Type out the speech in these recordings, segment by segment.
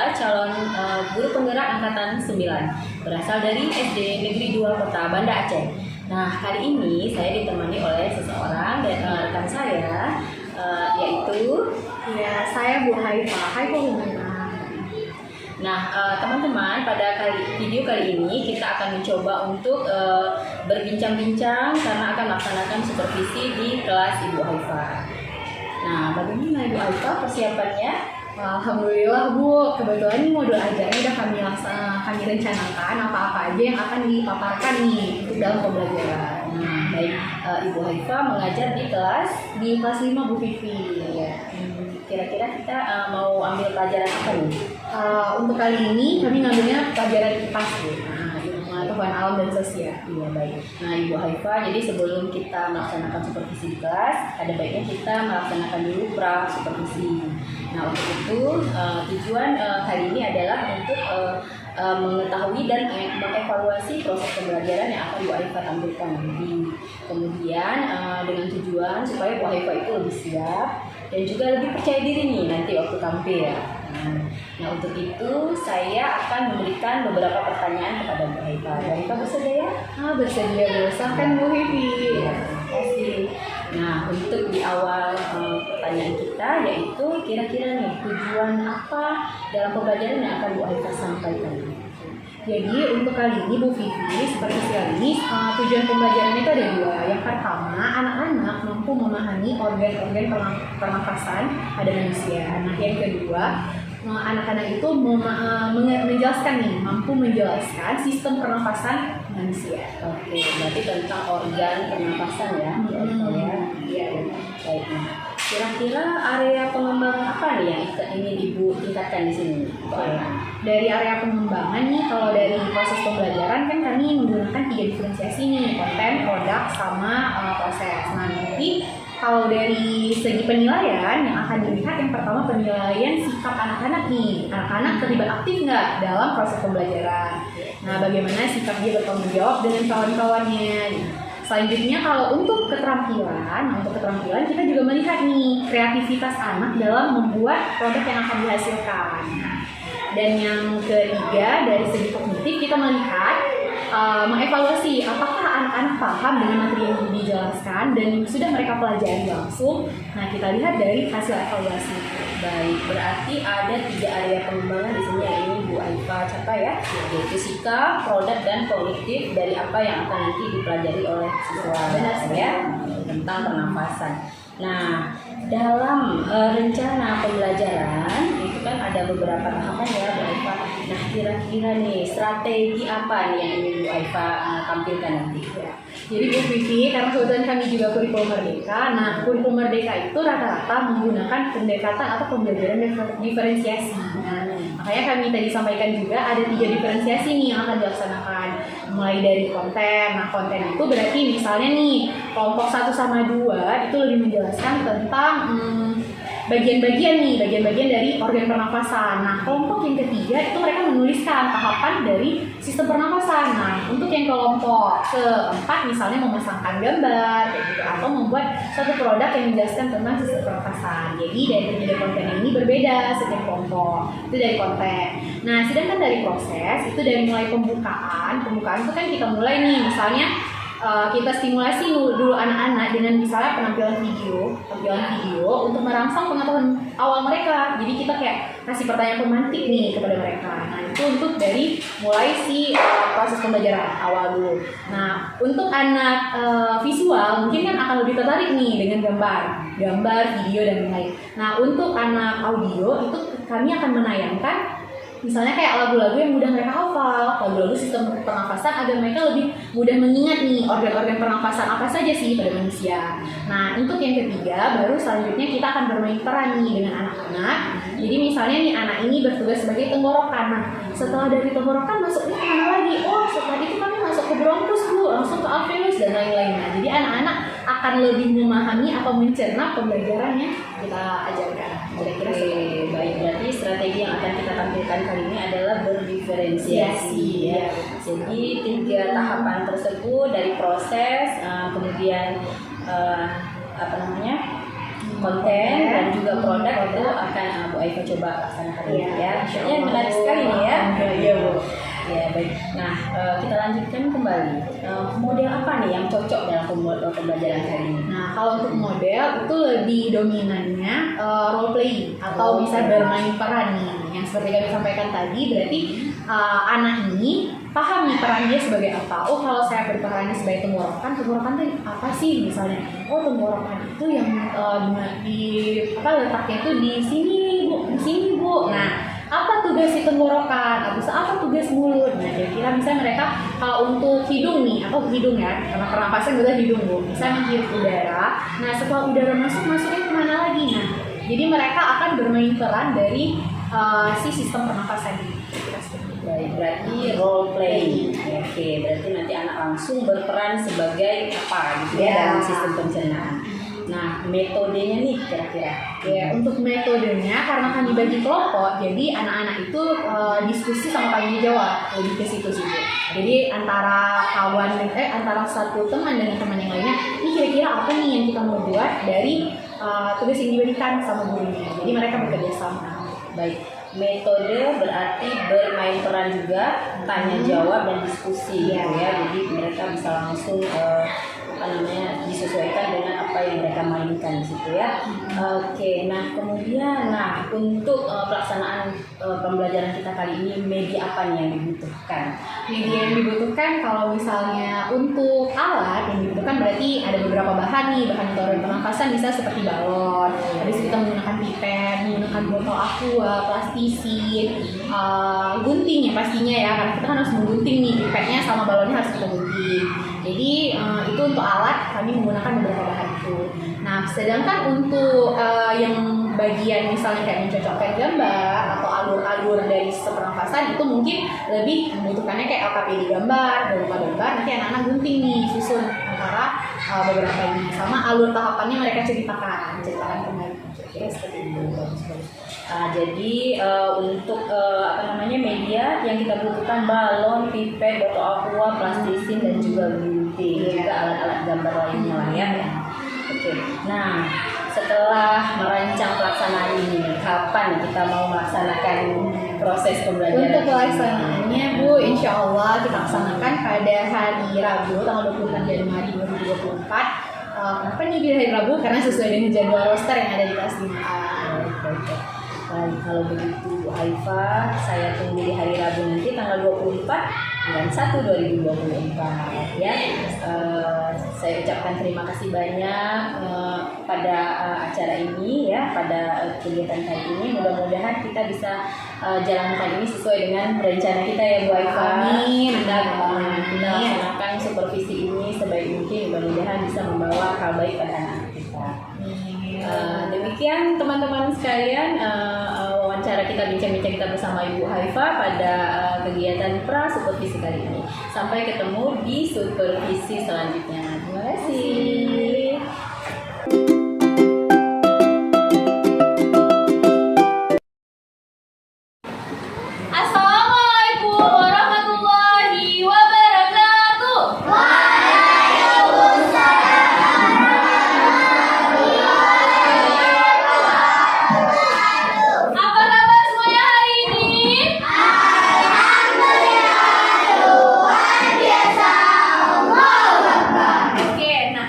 adalah calon guru penggerak angkatan 9 berasal dari SD Negeri 2 Kota Banda Aceh. Nah, kali ini saya ditemani oleh seseorang dan rekan saya, yaitu saya Bu Haifa. Hai Bu Haifa. Nah, teman-teman, pada video kali ini kita akan mencoba untuk berbincang-bincang karena akan melaksanakan supervisi di kelas Ibu Haifa. Nah, bagaimana Ibu Haifa persiapannya? Alhamdulillah Bu, kebetulan ini modul ajarnya udah kami rencanakan apa-apa aja yang akan dipaparkan nih untuk dalam pembelajaran. Baik, Ibu Haifa mengajar di kelas 5 Bu Vivi. Ya. Kira-kira kita mau ambil pelajaran apa nih? Untuk kali ini kami ngambilnya pelajaran IPA Bu. Pengetahuan alam dan sosial. Iya, baik. Nah, Ibu Haifa, jadi sebelum kita melaksanakan supervisi di kelas, ada baiknya kita melaksanakan dulu pra supervisi. Nah, untuk itu tujuan kali ini adalah untuk mengetahui dan mengevaluasi proses pembelajaran yang akan Bu Haifa tampilkan nanti. Kemudian dengan tujuan supaya Bu Haifa itu lebih siap dan juga lebih percaya diri nih nanti waktu tampil. Nah, untuk itu saya akan memberikan beberapa pertanyaan kepada Bu Haifa. Bu Haifa bersedia? Bersedia Bu, silahkan Bu Vivi. Ya, terima kasih. Nah, untuk di awal pertanyaan kita yaitu kira-kira nih tujuan apa dalam pembelajaran yang akan Bu Haifa sampaikan? Jadi untuk kali ini Bu Vivi, seperti sekali ini tujuan pembelajaran itu ada dua. Yang pertama, anak-anak mampu memahami organ-organ pernafasan pada manusia. Nah, yang kedua, anak-anak itu menjelaskan nih, mampu menjelaskan sistem pernafasan manusia. Oke, berarti tentang organ pernafasan ya. Iya. Baik. Kira-kira area pengembangan apa nih yang ingin Ibu tingkatkan di sini? Dari area pengembangan nih, kalau dari proses pembelajaran kan kami menggunakan 3 diferensiasi nih, konten, produk, sama proses. Nah, nanti kalau dari segi penilaian yang akan dilihat, yang pertama penilaian sikap anak-anak nih. Anak-anak terlibat aktif nggak dalam proses pembelajaran? Nah, bagaimana sikap dia bertanggung jawab dengan kawan-kawannya? Selanjutnya kalau untuk keterampilan kita juga melihat nih kreativitas anak dalam membuat produk yang akan dihasilkan. Dan yang ketiga dari segi kognitif kita melihat mengevaluasi apakah anak-anak paham dengan materi yang dijelaskan dan yang sudah mereka pelajari langsung. Nah, kita lihat dari hasil evaluasi. Baik, berarti ada 3 area pengembangan di sini yang ingin Bu Haifa capai ya, yaitu sikap, produk, dan kognitif dari apa yang akan nanti dipelajari oleh siswa. Benar ya, tentang pernafasan. Nah, dalam rencana pembelajaran itu kan ada beberapa tahapan ya Bu Haifa. Nah, kira-kira nih strategi apa nih yang ingin Bu Haifa tampilkan nanti? Ya. Jadi Bu Vivi, karena kebetulan kami juga kurikulum merdeka. Nah, kurikulum merdeka itu rata-rata menggunakan pendekatan atau pembelajaran diferensiasi. Nah, makanya kami tadi sampaikan juga ada 3 diferensiasi nih yang akan dilaksanakan. Mulai dari konten. Nah, konten itu berarti misalnya nih kelompok 1 sama 2 itu lebih menjelaskan tentang bagian-bagian dari organ pernafasan. Nah, kelompok yang ketiga itu mereka menuliskan tahapan dari sistem pernafasan. Nah, untuk yang kelompok keempat misalnya memasangkan gambar kayak gitu, atau membuat suatu produk yang menjelaskan tentang sistem pernafasan. Jadi dari ketiga konten ini berbeda setiap kelompok. Itu dari konten. Nah, sedangkan dari proses itu dari mulai pembukaan itu kan kita mulai nih misalnya kita stimulasi dulu anak-anak dengan misalnya penampilan video untuk merangsang pengetahuan awal mereka. Jadi kita kayak kasih pertanyaan pemantik nih kepada mereka. Nah, itu untuk dari mulai proses pembelajaran awal dulu. Nah, untuk anak visual mungkin kan akan lebih tertarik nih dengan gambar, video dan lain-lain. Nah, untuk anak audio itu kami akan menayangkan misalnya kayak lagu-lagu yang mudah mereka hafal, lagu-lagu sistem pernafasan agar mereka lebih mudah mengingat nih organ-organ pernafasan apa saja sih pada manusia. Nah, untuk yang ketiga baru selanjutnya kita akan bermain peran nih dengan anak-anak. Jadi misalnya nih anak ini bertugas sebagai tenggorokan. Nah, setelah dari tenggorokan masuknya kemana lagi? Oh, setelah itu kami masuk ke bronkus Bu, langsung ke alveolus dan lain-lain. Nah, jadi anak-anak akan lebih memahami atau mencerna pembelajaran yang kita ajarkan. Kira-kira baik, berarti strategi yang akan kita tampilkan kali ini adalah berdiferensiasi ya. Jadi 3 tahapan tersebut dari proses, kemudian konten dan juga produk itu akan Bu Aifa coba laksanakan ya. Kayaknya menarik sekali nih ya. Iya Bu. Ya baik. Nah kita lanjutkan kembali. Model apa nih yang cocok dalam pembelajaran kali ini? Nah, kalau untuk model itu lebih dominannya role playing atau bisa bermain peran nih. Yang seperti kami sampaikan tadi, berarti anak ini paham nih peran dia sebagai apa. Oh, kalau saya berperan sebagai tenggorokan itu apa sih misalnya? Oh, tenggorokan itu yang letaknya itu di sini Bu. Nah, apa tugas si tenggorokan, apa tugas mulut. Nah, kira-kira misalnya mereka kalau untuk hidung nih, atau hidung ya, karena pernapasan adalah hidung Bu, bisa menghirup udara. Nah, setelah udara masuknya kemana lagi? Nah, jadi mereka akan bermain peran dari si sistem pernapasan ini. Baik, berarti role playing. Oke, berarti nanti anak langsung berperan sebagai apa gitu ya dalam sistem pencernaan. Nah, metodenya nih kira-kira. Ya, untuk metodenya karena kami bagi kelompok, jadi anak-anak itu diskusi sama kami jawab lebih ke situ sih. Jadi antara antara satu teman dengan teman yang lainnya, ini kira-kira apa nih yang kita mau buat dari tugas yang diberikan sama gurunya. Jadi mereka bekerja sama. Baik, metode berarti bermain peran juga, tanya jawab dan diskusi gitu ya. Jadi mereka bisa langsung disesuaikan dengan apa yang mereka mainkan di situ ya. Oke, nah kemudian untuk pelaksanaan pembelajaran kita kali ini media apa nih yang dibutuhkan? Media yang dibutuhkan kalau misalnya untuk alat yang dibutuhkan berarti ada beberapa bahan nih, bahan untuk pernapasan bisa seperti balon, habis kita menggunakan pipet, menggunakan botol aqua, plastisin, gunting ya pastinya ya, karena kita kan harus menggunting nih pipetnya sama balonnya harus kita gunting. Jadi itu untuk alat kami menggunakan beberapa bahan itu. Nah, sedangkan untuk yang bagian misalnya kayak mencocokkan gambar atau alur-alur dari sistem pernapasan itu mungkin lebih membutuhkannya kayak LKPD gambar, berupa gambar, nanti anak-anak gunting nih susun antara beberapa ini sama alur tahapannya mereka ceritakan kembali. Kira seperti itu. Jadi untuk media yang kita butuhkan balon, pipet, botol aqua, plastisin dan juga gunting, juga alat-alat gambar lainnya lah ya. Oke. Nah, setelah merancang pelaksanaan ini, kapan kita mau melaksanakan proses pembelajaran? Untuk pelaksanaannya Bu, insya Allah kita laksanakan pada hari Rabu tanggal 26 Januari 2024. Kenapa nih di hari Rabu? Karena sesuai dengan jadwal roster yang ada di kelas 5A. Baik, kalau begitu Bu Aifa, saya tunggu di hari Rabu nanti tanggal 24 bulan 1 2024 ya. Saya ucapkan terima kasih banyak pada acara ini ya, pada kegiatan kali ini. Mudah-mudahan kita bisa jalankan ini sesuai dengan rencana kita ya Bu Aifa. Amin. Kita laksanakan supervisi ini sebaik mungkin, mudah-mudahan bisa membawa hal baik pada anak kita. Demikian teman-teman sekalian wawancara kita, bincang-bincang kita bersama Ibu Haifa pada kegiatan pra supervisi kali ini. Sampai ketemu di supervisi selanjutnya. Terima kasih. Assalamualaikum warahmatullahi wabarakatuh. Apa kabar semuanya hari ini? Oke, nah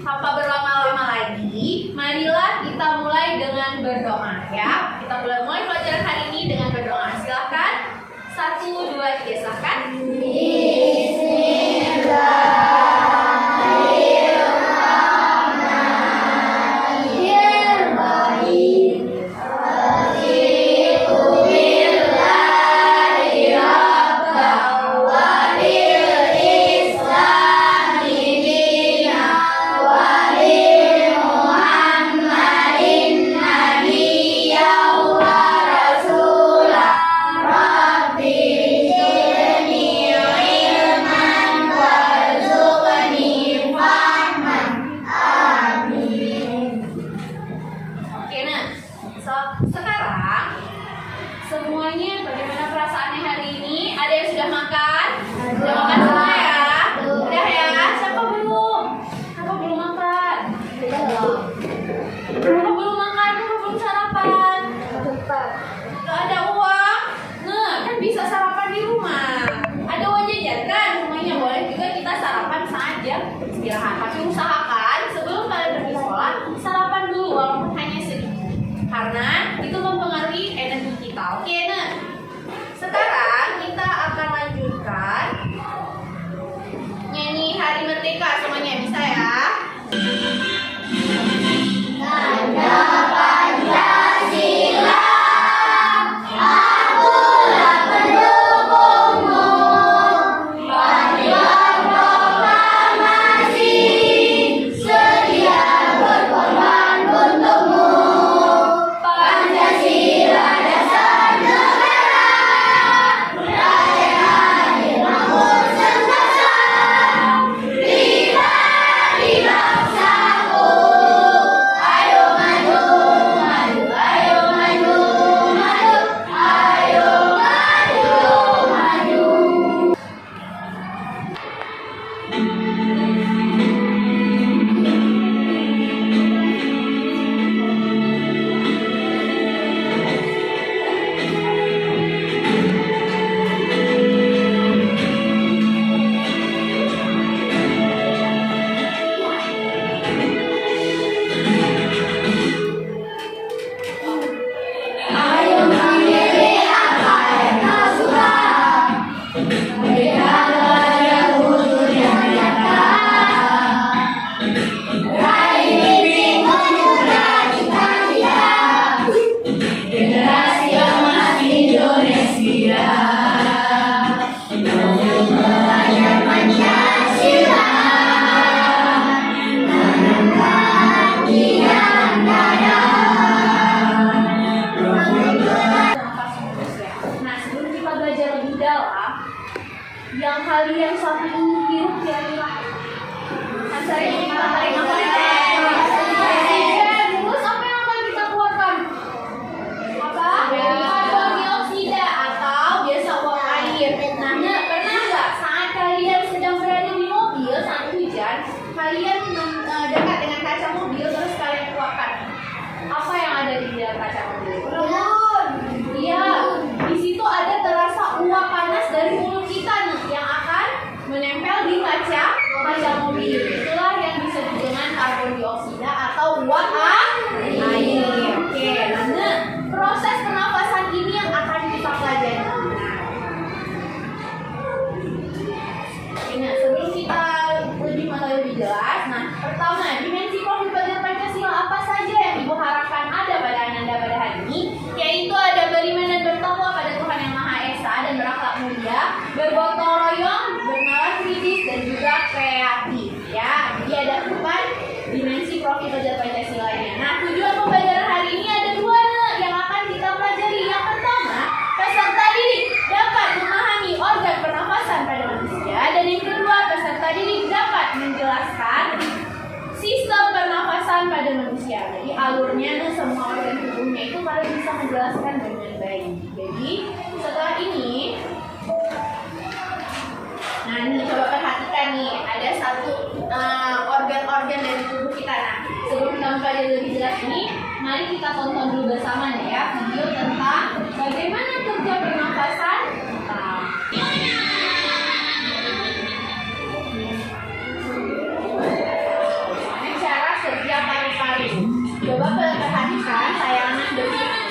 tanpa berlama-lama lagi, marilah kita mulai dengan berdoa ya. Kita mulai pelajaran hari ini dengan berdoa. Silakan. 1, 2, 3, silakan. Oke, nah sekarang semuanya bagaimana perasaannya hari ini? Ada yang sudah makan? Sudah makan semua ya? Udah ya? Siapa belum? Siapa belum makan? Belum. adalah yang kalian saat ini hirup kira-kira. Ansari ini tarik nafas. Terus apa yang akan kita keluarkan? Apa? Karbon dioksida atau biasa uap air. Nah, pernah nggak saat kalian sedang berada di mobil saat hujan, kalian dekat dengan kaca mobil terus kalian keluarkan apa yang ada di dalam kaca mobil? Iya, di situ ada terasa uap panas dari mulut kita nih yang akan menempel di kaca mobil. Itulah yang disebut dengan karbon dioksida atau uap air. Oke, nah proses pernafasan ini yang akan kita pelajari. Nah, sebelum kita lebih mengetahui lebih jelas, nah pertama dimensi profil pelajaran Pancasila apa saja yang Ibu harapkan ada pada Ananda pada hari ini, yaitu ada beriman dan bertakwa pada Tuhan Yang Maha Esa dan berakhlak mulia, bergotong royong, bernalar kritis dan juga kreatif. Ya, jadi ada 4 dimensi profil pelajaran Pancasilanya. Nah, tujuan pembelajaran hari ini ada 2 yang akan kita pelajari. Yang pertama, peserta didik dapat memahami organ pernafasan pada manusia, dan yang kedua, peserta didik dapat menjelaskan sistem pernafasan pada manusia. Jadi alurnya semua organ tubuhnya itu kalian bisa menjelaskan dengan baik. Jadi setelah ini, nah ini coba perhatikan nih, ada satu organ-organ dari tubuh kita. Nah, sebelum kita mempelajari lebih jelas ini, mari kita tonton dulu bersama nih ya video tentang bagaimana kerja pernafasan kita. Ini cara kerja paru-paru. Coba perhatikan tayangan berikut.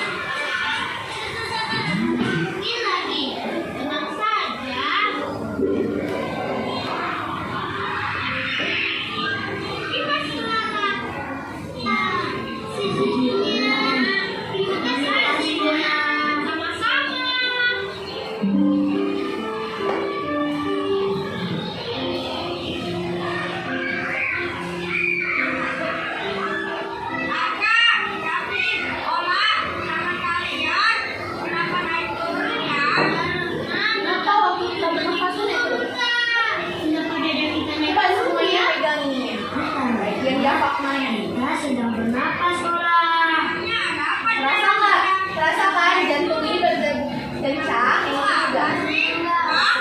Ini lagi, tenang saja. Kita semangat. Ya, sejujurnya. Terima kasih ya. Sama-sama. Kenapa waktu kita bernafas sulit terus? Coba semuanya pegang ini. Bagian diafragma mana nih? Kita sedang bernapas, orang. Terasa nggak? Terasa kan jantung ini berdencang, ini juga.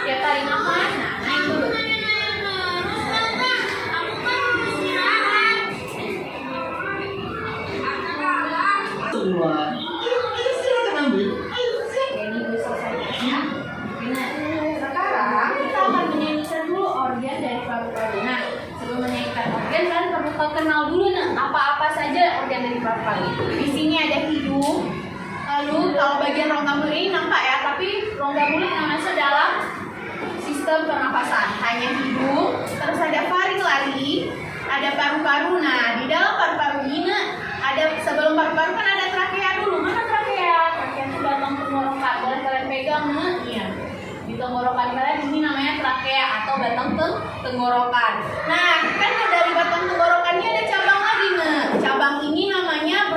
Setiap tarik nafas, nah naik dulu. Semua. Silakan ambil. Ini dulu selesai ya. Nah, sekarang kita akan menyanyikan dulu organ dari paru-paru. Nah, sebelum menyanyikan organ, kalian perlu kenal dulu nih apa-apa saja organ dari paru-paru. Di sini ada hidung. Lalu kalau bagian rongga mulut ini nampak ya, tapi rongga mulut yang masuk dalam sistem pernafasan hanya hidung. Terus ada faringolari, ada paru-paru. Nah, di dalam paru-paru ini ada, sebelum paru-paru kan ada trakea dulu. Mana trakea? Trakea itu batang tenggorokan. Boleh kalian pegang nih? Iya. Di tenggorokan kalian ini namanya trakea atau batang tenggorokan. Nah, kan dari batang tenggorokannya ada cabang lagi nih. Cabang ini namanya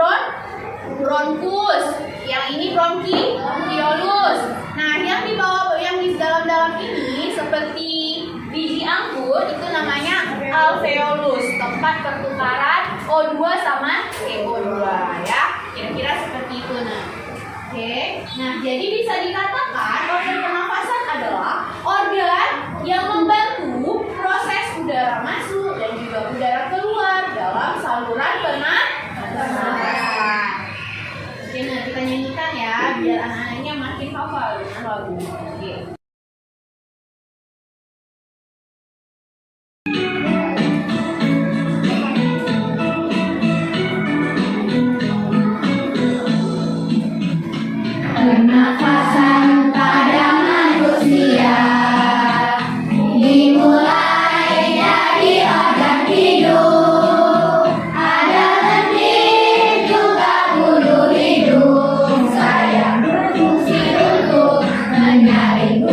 bronkus. Yang ini bronchiolus. Nah, yang di bawah, yang di dalam-dalam ini seperti biji anggur itu namanya alveolus, tempat pertukaran O2 sama CO2 ya. Kira-kira seperti itu nah. Oke. Nah, jadi bisa dikatakan organ pernafasan adalah organ yang membantu proses udara masuk dan juga udara keluar dalam saluran pernafasan. Oke, nah kita nyanyikan ya biar anak-anaknya makin hafal dengan lagu. Oke. Pernafasan pada manusia dimulai dari organ hidung. Ada lendir juga bulu hidung. Saya berfungsi untuk menyaring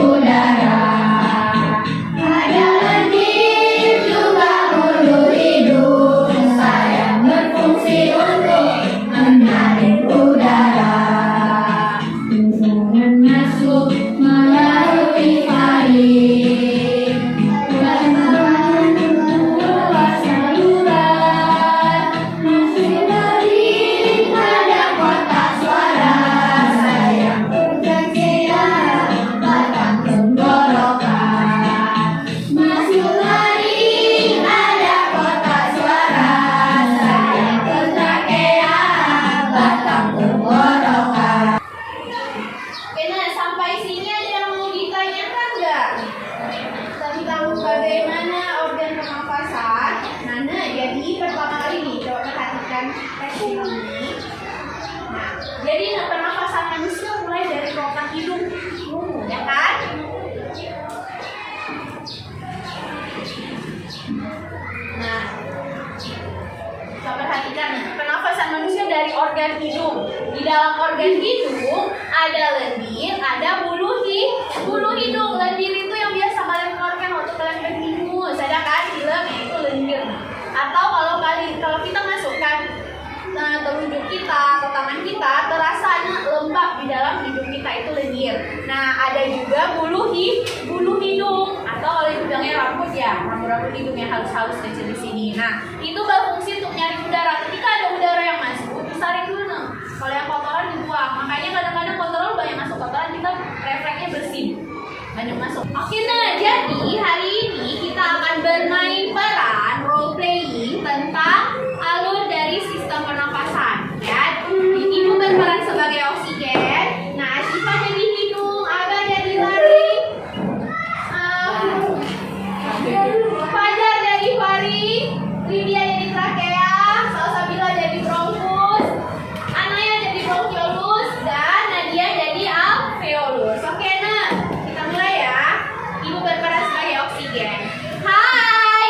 dalam organ hidung ada lendir, ada bulu hidung. Lendir itu yang biasa kalian keluarkan waktu kalian berhingus, ada kan film itu lendir. Atau kalau kita masukkan telunjuk kita atau tangan kita, terasanya lembab di dalam hidung kita, itu lendir. Nah, ada juga bulu hidung, atau kalau dibilangnya rambut ya, rambut hidung yang halus-halus kecil di sini. Nah, itu berfungsi untuk nyari udara. Ketika ada udara yang masuk, disaring dulu. Kalau yang kotoran dibuang. Makanya kadang-kadang kotoran banyak masuk kotoran, kita refleksnya bersih. Banyak masuk. Oke, nah jadi hari ini kita akan bermain peran role playing tentang alur dari sistem pernapasan. Ya, Ibu berperan sebagai oksigen. Nah, Asyifa jadi hidung, Aga jadi laring, Fajar jadi faring, Lydia jadi trakea, Salsabila jadi bronkus, Anaya jadi bronkiolus, dan Nadia jadi alveolus. Oke, nah kita mulai ya. Ibu berperan sebagai oksigen. Hai,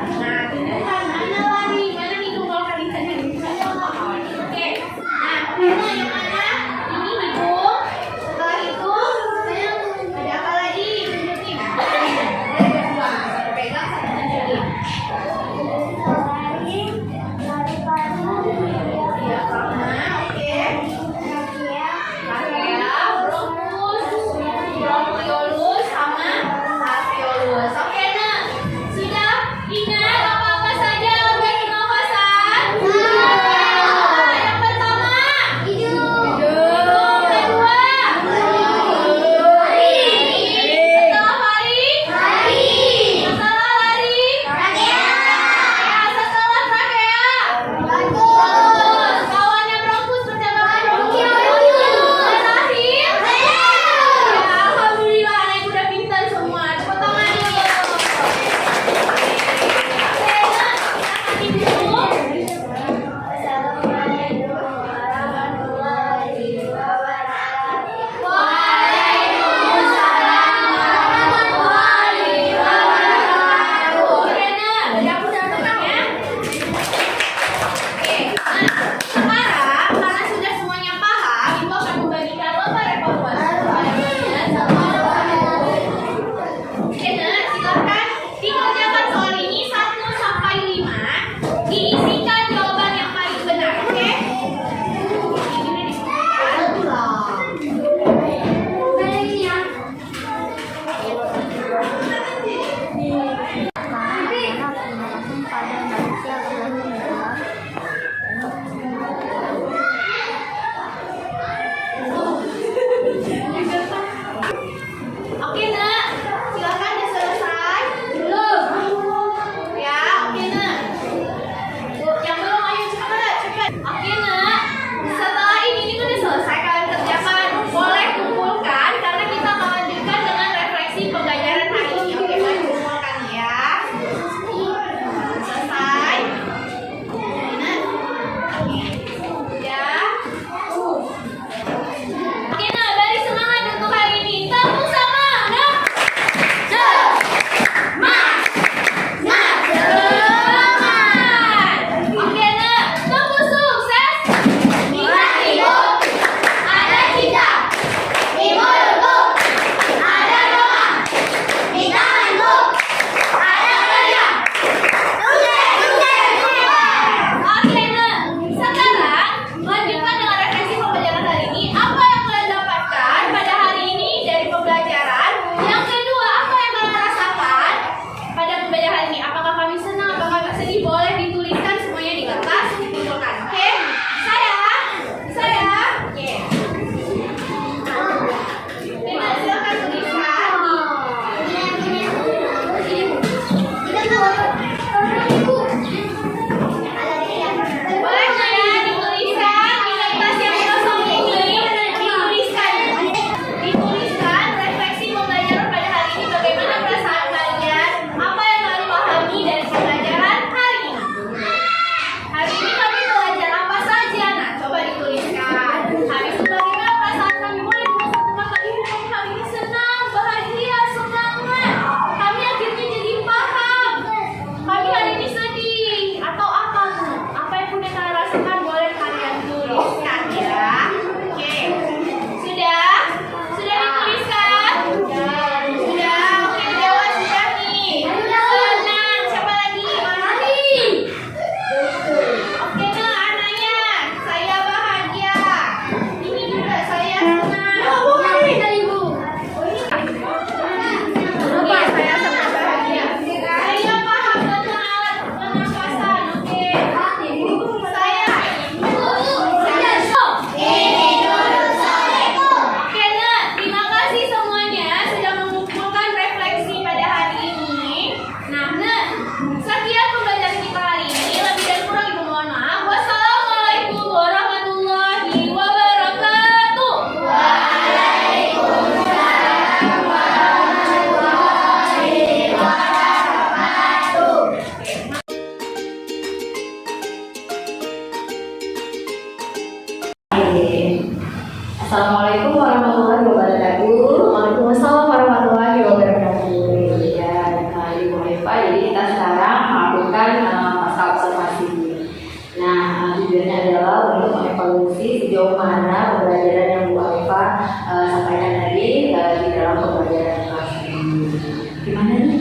Nah, tunjukkan mana lari, mana hidung kalau kalian tadi. Oke. Nah, mana yang mana? Ini hidung. Setelah itu, ada apa lagi? Tunjukin. Ada dua. Satu pegang, satu tunjukin. Iya, sama. Oke. Trachea, bronchiolus sama alveolus. Oke, nah. Sudah ingat apa-apa saja organ pernafasan? Yang pertama, hidung. Kedua, setelah lari. Setelah lari, ya, setelah trachea. Bagus. Kawannya bronkus bercabang bronkiolus. Terakhir, ya, alhamdulillah anak udah pintar semua. Tepuk tangan dulu. Oke, nah, kaki dulu. Oke, nah, udah tenang ya. Oke, nah, sekarang karena sudah semuanya paham, Ibu akan membagikan lomba evaluasi. Oke, nah, silakan dikerjakan soal ini 1 sampai 5. Diisikan jawaban yang paling benar, oke? Ini Oke, nak. Silakan udah selesai. Belum. Ya, oke, nak. Yang belum ayo cepat, cepat. Oke, nak. Setelah ini udah selesai kalian kerjakan. Boleh kumpulkan karena kita akan lanjutkan dengan refleksi pembelajaran hari ini. Oke, boleh kumpulkan ya. Selesai. Nak. Ya. Oke, nah, beri semangat untuk hari ini. Tepuk semangat. Semangat. Oke, nah, tepuk sukses. Kita hidup, ada kita. Di mulutku, ada doa. Di tanganku, ada kerja. Oke, nah, sekarang lanjutkan dengan refleksi pembelajaran hari ini. Apa yang kalian dapatkan pada hari ini dari pembelajaran? Yang kedua, apa yang kalian rasakan pada pembelajaran hari ini? Apakah kami senang? Apakah kami sedih? Boleh dituliskan semuanya di kertas, dikumpulkan. Oke? Saya. Oke. Oke, nah, silakan tuliskan. Boleh nggak ya dituliskan di kertas yang kosong ini? Dituliskan refleksi pembelajaran pada hari ini. Bagaimana perasaan kalian? Apa yang kalian pahami dari pembelajaran hari ini? Hari ini kami belajar apa saja? Nah, coba dituliskan. Habis itu bagaimana perasaan kami? Boleh ditulis kata ibu kami hari ini senang, bahagia, semangat. Kami akhirnya jadi paham. Kami hari ini sedih atau apa? Apa yang punya kalian rasakan boleh kalian tuliskan ya. Oke. Sudah? Sudah dituliskan? Sudah. Oke, Dewa sudah nih. Senang. Siapa lagi? Oke, nah, anaknya. Saya bahagia. Ini juga saya senang. Oke, saya sangat bahagia. Saya paham tentang alat pernafasan. Oke. Saya. Oke, nah, terima kasih semuanya sudah mengumpulkan refleksi pada hari ini. Nah, sekian pembelajaran kita hari ini. Lebih dan kurang ibu mohon maaf. Wassalamualaikum warahmatullahi wabarakatuh. Assalamualaikum warahmatullahi wabarakatuh. Waalaikumsalam warahmatullahi wabarakatuh. Ya, Ibu Eva, jadi kita sekarang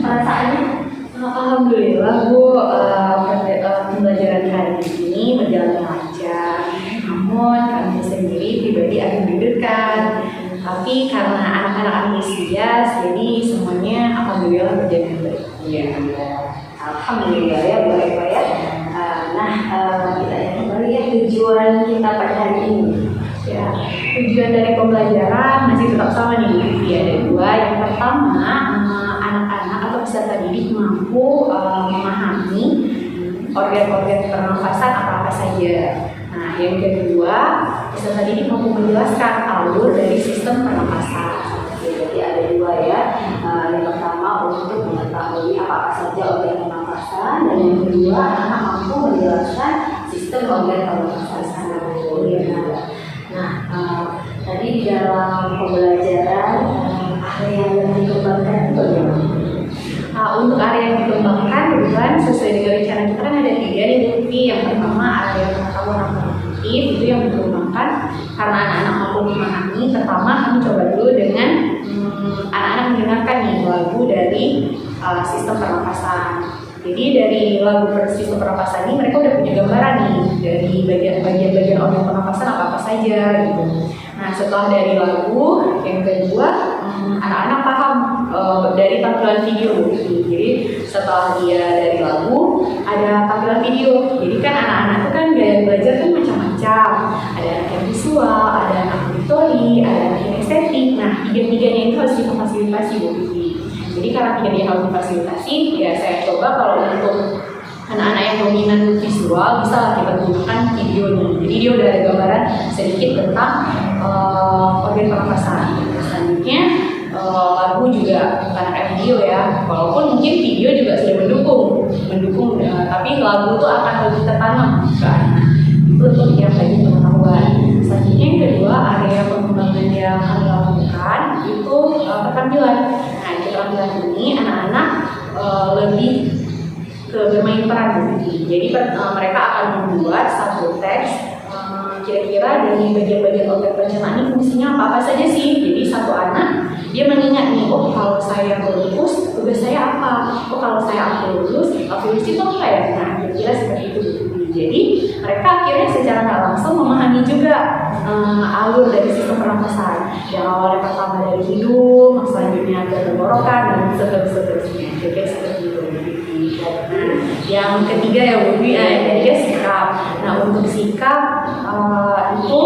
perasaannya? Alhamdulillah Bu, pembelajaran hari ini berjalan lancar. Namun kami sendiri pribadi agak deg-degan. Tapi karena anak-anak antusias, jadi semuanya alhamdulillah berjalan baik. Iya, alhamdulillah ya Bu Eva ya. Kita yang kembali ya tujuan kita pada hari ini. Ya, tujuan dari pembelajaran masih tetap sama nih Bu Vivi, ada dua. Yang pertama, anak-anak atau peserta didik mampu memahami organ-organ pernafasan apa-apa saja. Nah, yang kedua, peserta didik mampu menjelaskan alur dari sistem pernafasan. Jadi ada dua ya. Yang pertama untuk mengetahui apa-apa saja organ pernafasan, dan yang kedua anak mampu menjelaskan sistem organ pernafasan. Tadi di dalam pembelajaran area yang dikembangkan itu bagaimana? Untuk area yang dikembangkan, kebetulan sesuai dengan rencana kita kan ada 3 nih Bu Vivi. Yang pertama area pengetahuan kognitif, itu yang dikembangkan karena anak-anak mampu memahami. Pertama kami coba dulu dengan anak-anak mendengarkan nih lagu dari sistem pernapasan. Jadi dari lagu sistem pernapasan ini mereka udah punya gambaran nih dari bagian-bagian organ pernapasan apa-apa saja gitu. Nah, setelah dari lagu, yang kedua anak-anak paham dari tampilan video. Jadi setelah dia dari lagu, ada tampilan video. Jadi kan anak-anak itu kan gaya belajar kan macam-macam. Ada anak yang visual, ada anak auditori, ada anak yang estetik. Nah, tiga-tiganya itu harus kita fasilitasi Bu Vivi. Jadi karena tiga-tiganya harus difasilitasi, ya saya coba kalau untuk anak-anak yang dominan visual bisa lah kita gunakan videonya. Jadi dia udah ada gambaran sedikit tentang organ pernapasan. Selanjutnya lagu juga anak video ya. Walaupun mungkin video juga sudah mendukung, tapi lagu itu akan lebih tertanam ke anak. Itu untuk yang tadi pengetahuan. Selanjutnya yang kedua area pengembangan yang kami lakukan itu keterampilan. Nah di keterampilan ini anak-anak lebih bermain peran. Jadi mereka akan membuat satu teks kira-kira dari bagian-bagian organ pencernaan ini fungsinya apa saja sih. Jadi satu anak dia mengingat nih, oh kalau saya lulus tugas saya apa, oh kalau saya lulus itu apa ya. Nah kira-kira seperti itu. Jadi mereka akhirnya secara nggak langsung memahami juga alur dari sistem pernapasan. Yang awalnya pertama dari hidung, selanjutnya ke tenggorokan dan seterusnya. Jadi seperti itu. Yang ketiga ya Bu, yang ketiga sikap. Nah untuk sikap itu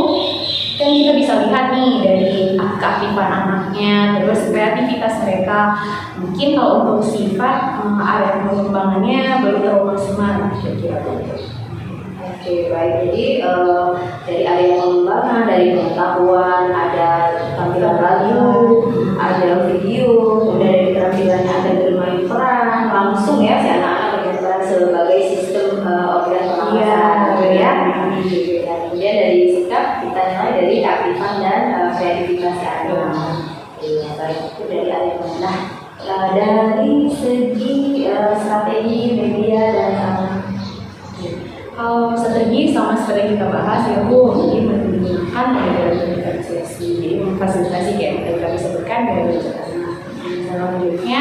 kan kita bisa lihat nih dari keaktifan anaknya, terus kreativitas mereka. Mungkin kalau untuk sifat area pengembangannya belum terlalu maksimal kira-kira. Oke, baik. Jadi dari area pengembangan, dari pengetahuan, ada tampilan radio, ada video, kemudian dari keterampilannya ada bermain peran, langsung ya si anak-anak berperan sebagai sistem organ pernapasan. Ya. Kemudian dari sikap kita nilai dari keaktifan dan kreativitas anak. Baik, itu dari area pengembangan. Dari segi strategi media dan strategi sama seperti yang kita bahas ya Bu, jadi menggunakan model diferensiasi, jadi memfasilitasi kayak yang tadi kami sebutkan dari belajar anak. Selanjutnya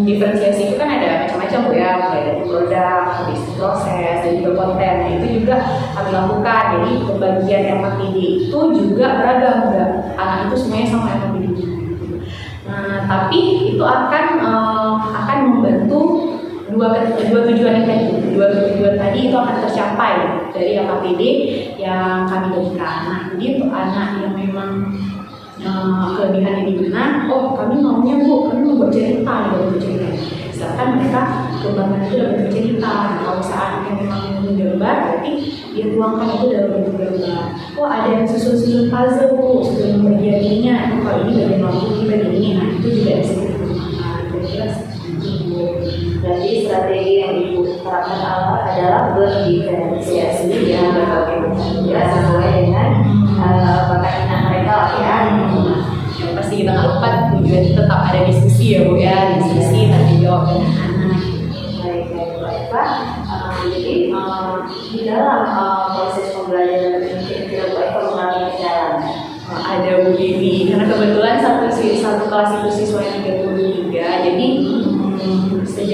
diferensiasi itu kan ada macam-macam Bu ya, mulai dari produk, bisnis proses, dan juga konten. Nah itu juga kami lakukan. Jadi pembagian MAPD itu juga beragam, enggak anak itu semuanya sama MAPD. Nah tapi itu akan membantu dua tujuan yang tadi. Dua tujuan tadi itu akan tercapai dari APD yang kami berikan. Nah, jadi untuk anak yang memang kelebihannya di mana, oh kami maunya Bu, kami mau buat cerita, Misalkan mereka kembangan itu dalam bentuk cerita. Nah, kalau saat yang memang menggambar, berarti dia tuangkan itu dalam bentuk gambar. Oh ada yang susun puzzle Bu, susun bagian ininya. Kalau ini bagian lampu, ini bagian ini. Nah itu juga bisa digunakan. Kira-kira seperti itu. Berarti strategi yang diterapkan adalah berdiferensiasi ya, berbagai macam ya, sesuai dengan bakat minat mereka lah ya. Yang pasti kita nggak lupa tujuan tetap ada diskusi ya Bu ya, diskusi tanya jawab dengan anak. Baik Pak. Jadi di dalam proses pembelajaran ini kira-kira Bu Eva mengalami kendala. Ada Bu Vivi, karena kebetulan satu kelas itu siswanya 33, jadi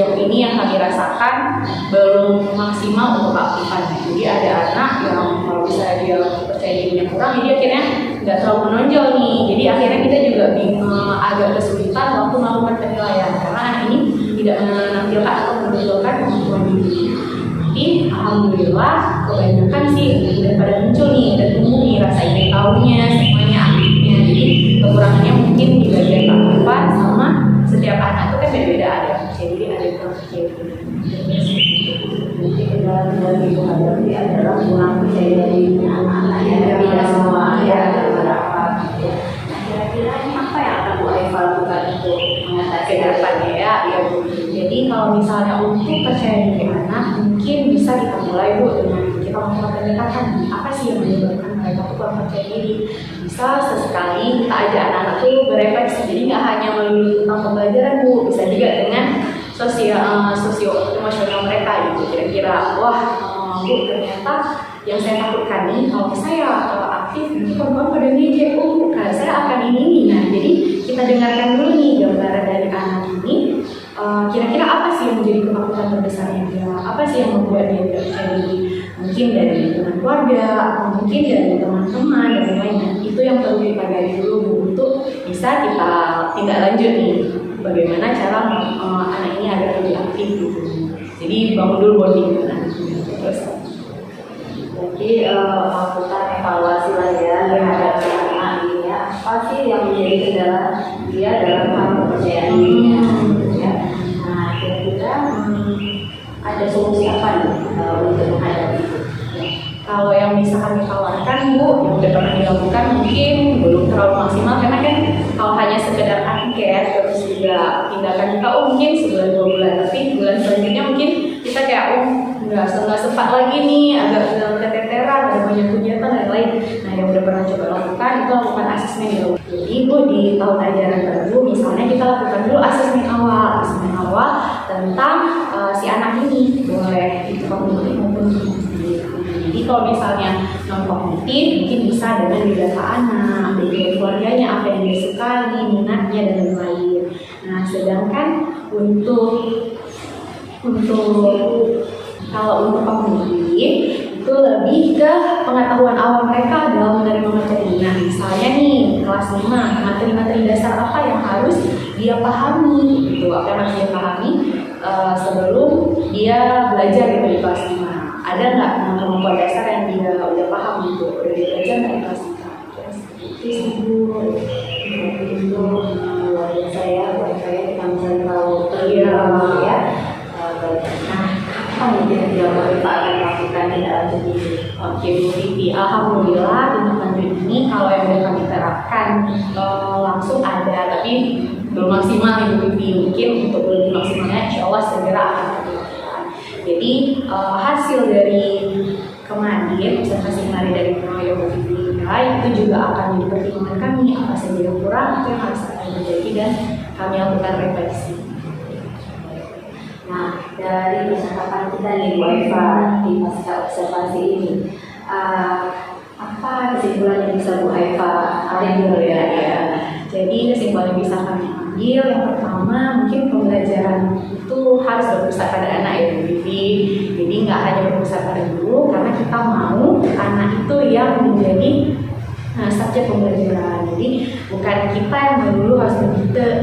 sejauh ini yang kami rasakan belum maksimal untuk keaktifannya. Jadi ada anak yang kalau misalnya dia percaya dirinya kurang, jadi akhirnya nggak terlalu menonjol nih. Jadi akhirnya kita juga agak kesulitan waktu melakukan penilaian karena anak ini tidak menampilkan atau menunjukkan kemampuan diri. Tapi alhamdulillah kebanyakan sih udah pada muncul nih, udah tumbuh nih rasa ingin tahunya, semuanya aktifnya. Jadi kekurangannya mungkin di bagian keaktifan sama setiap anak itu kan beda-beda ada. Jadi ada yang percaya diri. Jadi kendala ibu hadapi adalah kurang percaya diri anak-anak ya, tidak semua ya, ada beberapa gitu. Nah, kira-kira ini apa yang akan Bu Aifa lakukan untuk mengatasi Kedepannya ya Bu. Jadi kalau misalnya untuk percaya diri anak, mungkin bisa kita mulai Bu dengan kita melakukan pendekatan. Apa sih yang menyebabkan mereka tuh kurang percaya diri? Bisa sesekali kita ajak anak-anak tuh berefleksi. Jadi nggak hanya melulu tentang pembelajaran Bu, bisa juga dengan sosio emosional mereka gitu. Kira-kira wah Bu ternyata yang saya takutkan nih kalau saya aktif nanti kawan-kawan pada ngejek, oh bukan, saya akan ini. Nah jadi kita dengarkan dulu nih gambaran dari anak ini, kira-kira apa sih yang menjadi ketakutan terbesarnya dia, apa sih yang membuat dia tidak percaya diri, mungkin dari lingkungan keluarga atau mungkin dari teman-teman dan lain-lain. Itu yang perlu dipelajari dulu Bu, untuk bisa kita tindak lanjut nih bagaimana cara anak ini agar lebih aktif gitu. Jadi bangun dulu bonding dengan anak ini. Terus Jadi melakukan evaluasi lah ya terhadap si anak ini ya, apa sih yang menjadi kendala dia dalam hal kepercayaan dirinya ya. Nah kira-kira ada solusi apa nih untuk menghadapi itu? kalau yang bisa kami tawarkan Bu, yang udah pernah dilakukan mungkin belum terlalu maksimal karena kan kalau hanya sekedar angket terus juga tindakan kita mungkin sebulan 2 bulan, tapi bulan selanjutnya mungkin kita kayak nggak sempat lagi nih, agak keteteran, ada banyak kegiatan dan lain. Nah yang udah pernah coba lakukan itu lakukan asesmen dulu. Jadi Bu di tahun ajaran baru misalnya kita lakukan dulu asesmen awal tentang si anak ini, boleh itu kognitif maupun kognitif. Jadi kalau misalnya non kognitif mungkin bisa dengan data anak, dari keluarganya apa yang dia sukai, minatnya dan lain-lain. Nah sedangkan untuk kalau untuk kognitif itu lebih ke pengetahuan awal mereka dalam menerima materi. Nah misalnya nih kelas 5, materi-materi dasar apa yang harus dia pahami gitu, apa yang harus dia pahami sebelum dia belajar gitu di kelas 5. Ada nggak kemampuan dasar yang dia udah paham gitu, udah dia belajar nggak di kelas 5? Terus Ibu Itu luar biasa ya, buat saya kita bisa tahu terlihat ya. Nah, apa mungkin yang kita akan lakukan tidak lanjut ini? Oke Bu Titi, alhamdulillah tindak lanjut ini kalau yang udah kami terapkan langsung ada, tapi belum maksimal nih Bu Titi. Mungkin untuk lebih maksimalnya insya Allah segera akan kami lakukan. Jadi hasil dari kemarin, observasi kemarin dari proyek Bu Titi itu juga akan jadi pertimbangan kami apa saja yang kurang, apa yang harus akan terjadi dan kami lakukan refleksi. Nah, dari percakapan kita nih Bu Aifa di pasca observasi ini, apa kesimpulan yang bisa Bu Aifa ambil ya? Jadi kesimpulan yang bisa kami ambil yang pertama mungkin pembelajaran itu harus berpusat pada anak ya Bu Vivi. Jadi nggak hanya berpusat pada guru, karena kita mau anak itu yang menjadi subjek pembelajaran. Jadi bukan kita yang dulu harus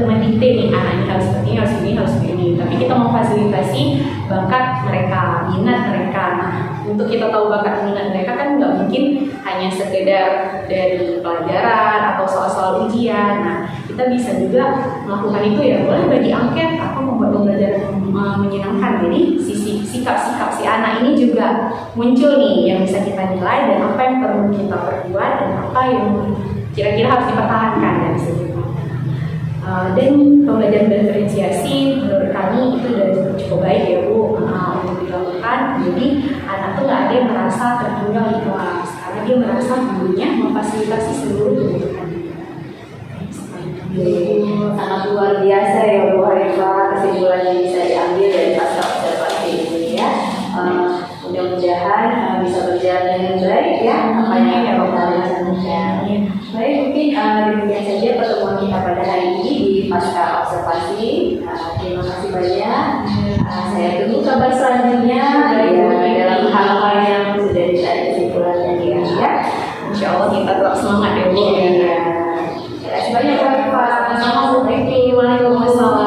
mendikte nih anak ini harus seperti ini, harus ini, harus ini. Tapi kita memfasilitasi bakat mereka, minat mereka. Nah, untuk kita tahu bakat minat mereka kan nggak mungkin hanya sekedar dari pelajaran atau soal-soal ujian. Nah, kita bisa juga melakukan itu ya, boleh bagi angket atau membuat pembelajaran menyenangkan. Jadi sikap-sikap si anak ini juga muncul nih yang bisa kita nilai dan apa yang perlu kita perbuat dan apa yang kira-kira harus dipertahankan dari segi dan pembelajaran diferensiasi menurut kami itu sudah cukup baik ya Bu untuk dilakukan. Jadi anak tuh nggak ada yang merasa tertinggal di kelas karena dia merasa gurunya memfasilitasi seluruh kebutuhan dia. Sangat luar biasa ya Bu Aifa kesimpulan yang bisa diambil dari pasca observasi ini ya. Mudah-mudahan mudah-mudahan bisa berjalan dengan baik ya apa yang kita lakukan. Baik, mungkin demikian saja pertemuan kita pada hari ini di pasca observasi. Terima kasih banyak. Saya tunggu kabar selanjutnya dalam hal-hal yang sudah ditarik kesimpulannya ya. Insya Allah kita tetap semangat ya Bu. Terima kasih banyak Pak. Assalamualaikum warahmatullahi wabarakatuh.